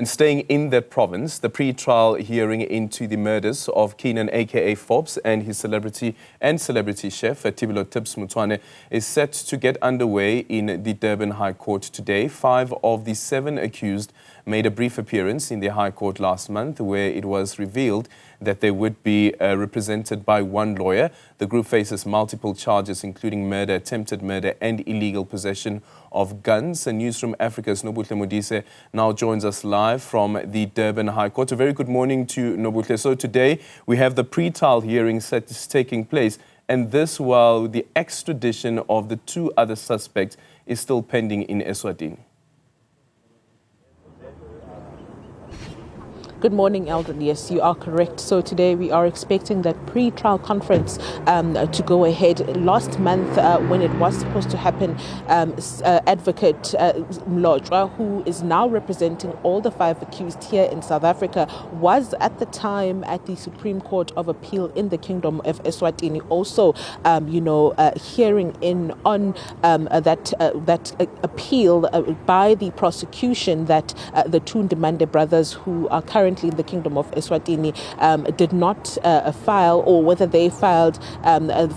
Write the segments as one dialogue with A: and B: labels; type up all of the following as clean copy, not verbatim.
A: And staying in that province, the pre-trial hearing into the murders of Kiernan AKA Forbes and his celebrity chef, Tebello Tibz Motsoane, is set to get underway in the Durban High Court today. 5 of the 7 accused made a brief appearance in the High Court last month, where it was revealed that they would be represented by one lawyer. The group faces multiple charges, including murder, attempted murder, and illegal possession of guns. And Newzroom Afrika's Nobuhle Modise now joins us live from the Durban High Court. A very good morning to Nobuhle. So today we have the pre-trial hearing set is taking place, and this while the extradition of the 2 other suspects is still pending in Eswatini.
B: Good morning, Eldrin. Yes, you are correct. So today we are expecting that pre-trial conference to go ahead. Last month, when it was supposed to happen, Advocate Mlojwa, who is now representing all the 5 accused here in South Africa, was at the time at the Supreme Court of Appeal in the Kingdom of Eswatini, also, hearing in on that appeal by the prosecution that the two Ndimande brothers, who are currently in the Kingdom of Eswatini, did not file, or whether they filed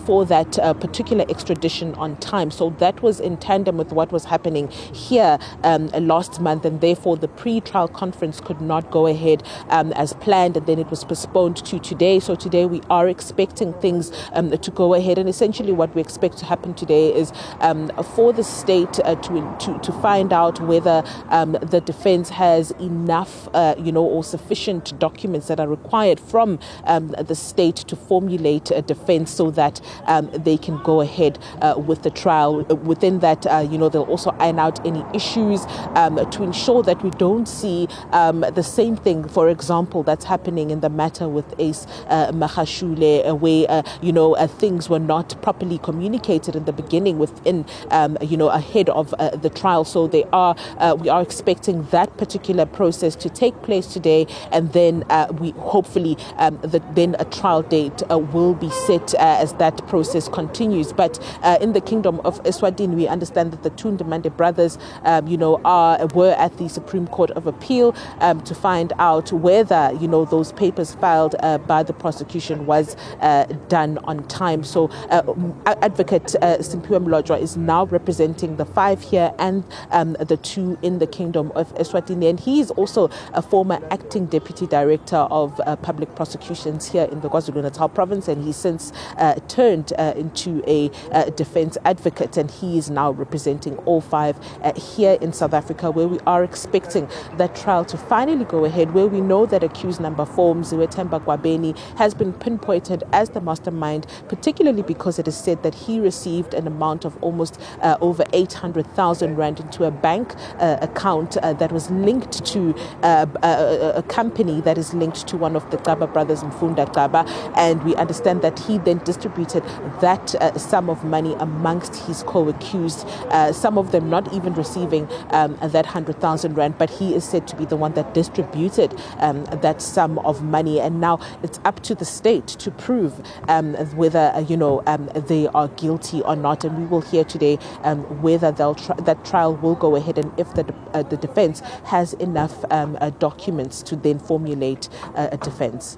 B: for that particular extradition on time. So that was in tandem with what was happening here last month, and therefore the pre-trial conference could not go ahead as planned, and then it was postponed to today. So today we are expecting things to go ahead, and essentially what we expect to happen today is for the state to find out whether the defense has enough, or sufficient documents that are required from the state to formulate a defense, so that they can go ahead with the trial. Within that, they'll also iron out any issues to ensure that we don't see the same thing, for example, that's happening in the matter with Ace Magashule, where things were not properly communicated in the beginning within ahead of the trial. So we are expecting that particular process to take place today, and then we hopefully then a trial date will be set as that process continues. But in the Kingdom of Eswatini, we understand that the two Ndimande brothers were at the Supreme Court of Appeal to find out whether those papers filed by the prosecution was done on time. So Advocate Mlojwa is now representing the 5 here and the 2 in the Kingdom of Eswatini, and he is also a former acting Deputy Director of Public Prosecutions here in the KwaZulu-Natal province, and he since turned into a defense advocate, and he is now representing all 5 here in South Africa, where we are expecting that trial to finally go ahead, where we know that accused number 4, Mziwethemba Gwabeni, has been pinpointed as the mastermind, particularly because it is said that he received an amount of almost over 800,000 rand into a bank account that was linked to a company that is linked to one of the Gaba brothers, Mfunda Gaba, and we understand that he then distributed that sum of money amongst his co-accused, some of them not even receiving that 100,000 rand, but he is said to be the one that distributed that sum of money. And now it's up to the state to prove whether they are guilty or not, and we will hear today whether that trial will go ahead, and if the defense has enough documents to then formulate a defense.